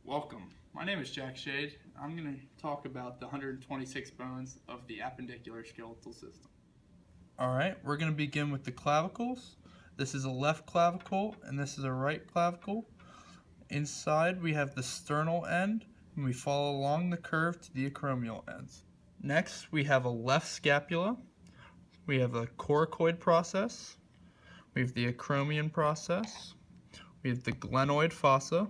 Welcome. My name is Jack Shade. I'm going to talk about the 126 bones of the appendicular skeletal system. Alright, we're going to begin with the clavicles. This is a left clavicle and this is a right clavicle. Inside we have the sternal end and we follow along the curve to the acromial ends. Next we have a left scapula. We have a coracoid process. We have the acromion process. We have the glenoid fossa.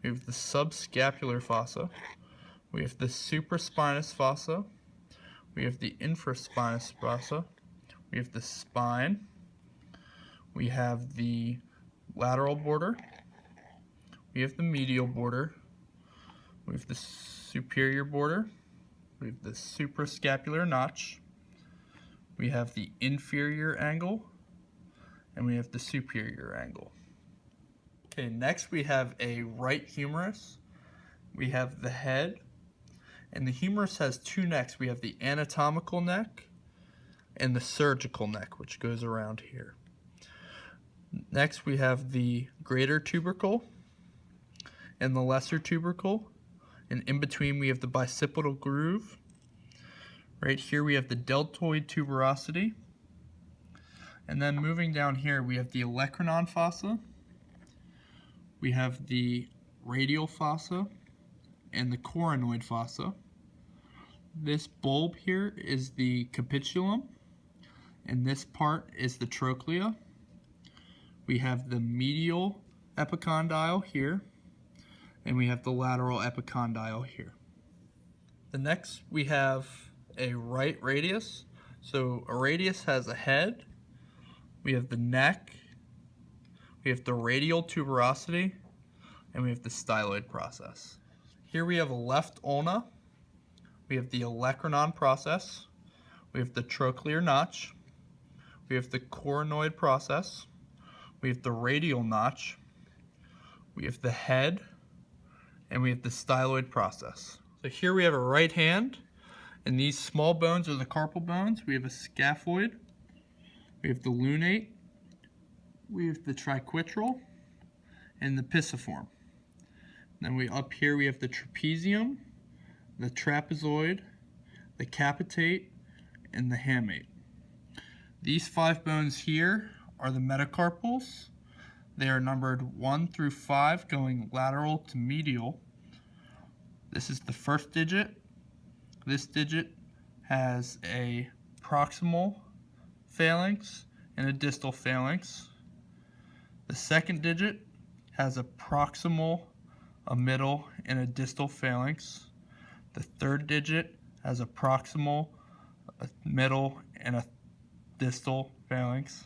We have the subscapular fossa. We have the supraspinous fossa. We have the infraspinous fossa. We have the spine. We have the lateral border. We have the medial border. We have the superior border. We have the suprascapular notch. We have the inferior angle. And we have the superior angle. Okay, next we have a right humerus. We have the head. And the humerus has two necks. We have the anatomical neck and the surgical neck, which goes around here. Next we have the greater tubercle and the lesser tubercle, and in between we have the bicipital groove. Right here we have the deltoid tuberosity, and then moving down here we have the olecranon fossa, we have the radial fossa, and the coronoid fossa. This bulb here is the capitulum, and this part is the trochlea. We have the medial epicondyle here, and we have the lateral epicondyle here. The next we have a right radius. So a radius has a head, we have the neck, we have the radial tuberosity, and we have the styloid process. Here we have a left ulna, we have the olecranon process, we have the trochlear notch, we have the coronoid process, we have the radial notch, we have the head, and we have the styloid process. So here we have a right hand, and these small bones are the carpal bones. We have a scaphoid, we have the lunate, we have the triquetral, and the pisiform. Then up here we have the trapezium, the trapezoid, the capitate, and the hamate. These 5 bones here are the metacarpals. They are numbered 1 through 5, going lateral to medial. This is the first digit. This digit has a proximal phalanx and a distal phalanx. The second digit has a proximal, a middle, and a distal phalanx. The third digit has a proximal, a middle, and a distal phalanx.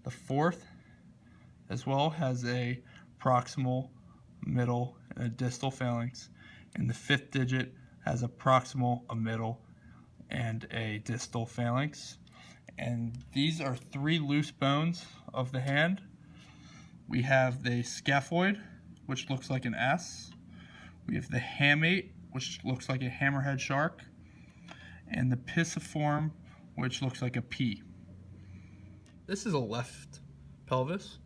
The fourth as well has a proximal, middle, and a distal phalanx. And the fifth digit has a proximal, a middle, and a distal phalanx. And these are 3 loose bones of the hand. We have the scaphoid, which looks like an S. We have the hamate, which looks like a hammerhead shark. And the pisiform, which looks like a P. This is a left pelvis.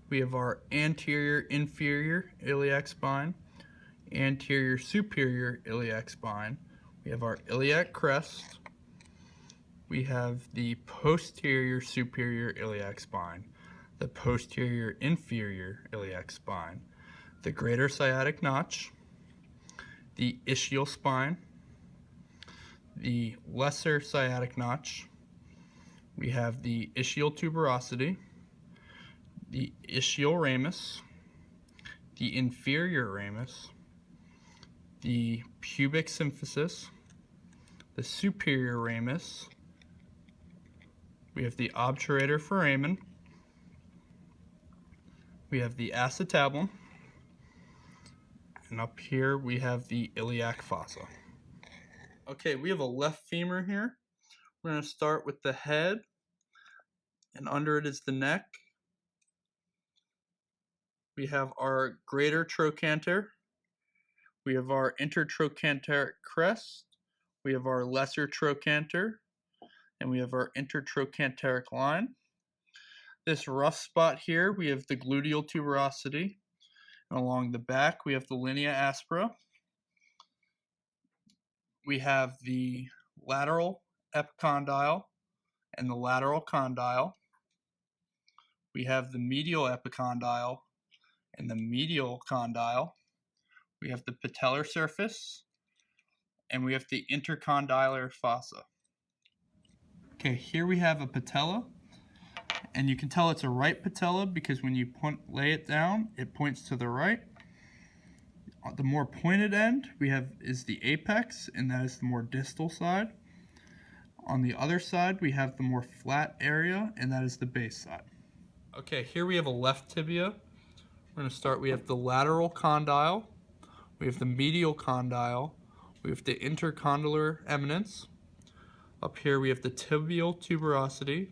We have our anterior inferior iliac spine, anterior superior iliac spine. We have our iliac crest. We have the posterior superior iliac spine, the posterior inferior iliac spine, the greater sciatic notch, the ischial spine, the lesser sciatic notch. We have the ischial tuberosity, the ischial ramus, the inferior ramus, the pubic symphysis, the superior ramus. We have the obturator foramen. We have the acetabulum. And up here we have the iliac fossa. Okay, we have a left femur here. We're going to start with the head, and under it is the neck. We have our greater trochanter. We have our intertrochanteric crest. We have our lesser trochanter. And we have our intertrochanteric line. This rough spot here, we have the gluteal tuberosity. And along the back, we have the linea aspera. We have the lateral epicondyle and the lateral condyle. We have the medial epicondyle and the medial condyle. We have the patellar surface, and we have the intercondylar fossa. Okay, here we have a patella, and you can tell it's a right patella because when you lay it down, it points to the right. The more pointed end we have is the apex, and that is the more distal side. On the other side, we have the more flat area, and that is the base side. Okay, here we have a left tibia. We're going to start, we have the lateral condyle, we have the medial condyle, we have the intercondylar eminence. Up here we have the tibial tuberosity,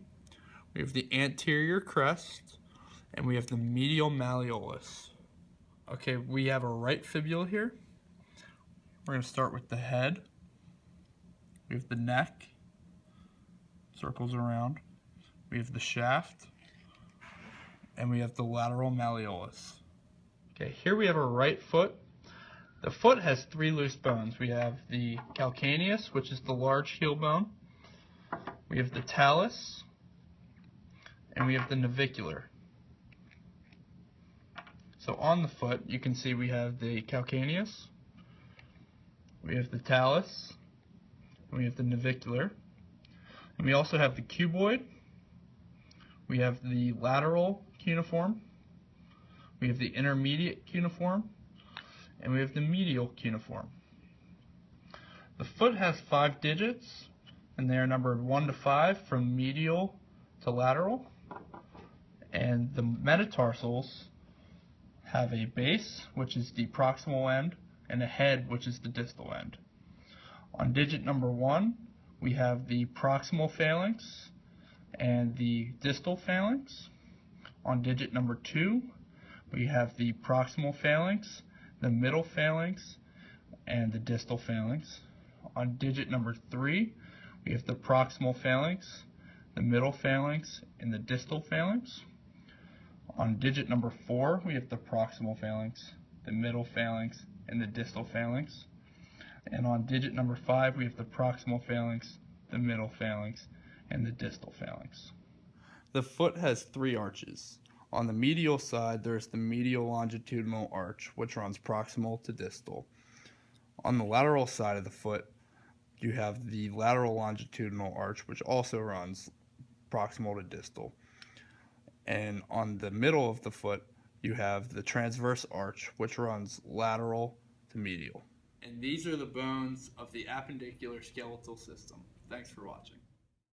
we have the anterior crest, and we have the medial malleolus. Okay, we have a right fibula here. We're going to start with the head. We have the neck, circles around. We have the shaft, and we have the lateral malleolus. Okay, here we have a right foot. The foot has 3 loose bones. We have the calcaneus, which is the large heel bone. We have the talus, and we have the navicular. So on the foot, you can see we have the calcaneus, we have the talus, and we have the navicular. And we also have the cuboid, we have the lateral cuneiform, we have the intermediate cuneiform, and we have the medial cuneiform. The foot has 5 digits, and they are numbered 1 to 5 from medial to lateral. And the metatarsals have a base, which is the proximal end, and a head, which is the distal end. On digit number 1, we have the proximal phalanx and the distal phalanx. On digit number 2, we have the proximal phalanx, the middle phalanx, and the distal phalanx. On digit number 3, we have the proximal phalanx, the middle phalanx, and the distal phalanx. On digit number 4, we have the proximal phalanx, the middle phalanx, and the distal phalanx. And on digit number 5, we have the proximal phalanx, the middle phalanx, and the distal phalanx. The foot has 3 arches. On the medial side, there's the medial longitudinal arch, which runs proximal to distal. On the lateral side of the foot, you have the lateral longitudinal arch, which also runs proximal to distal. And on the middle of the foot, you have the transverse arch, which runs lateral to medial. And these are the bones of the appendicular skeletal system. Thanks for watching.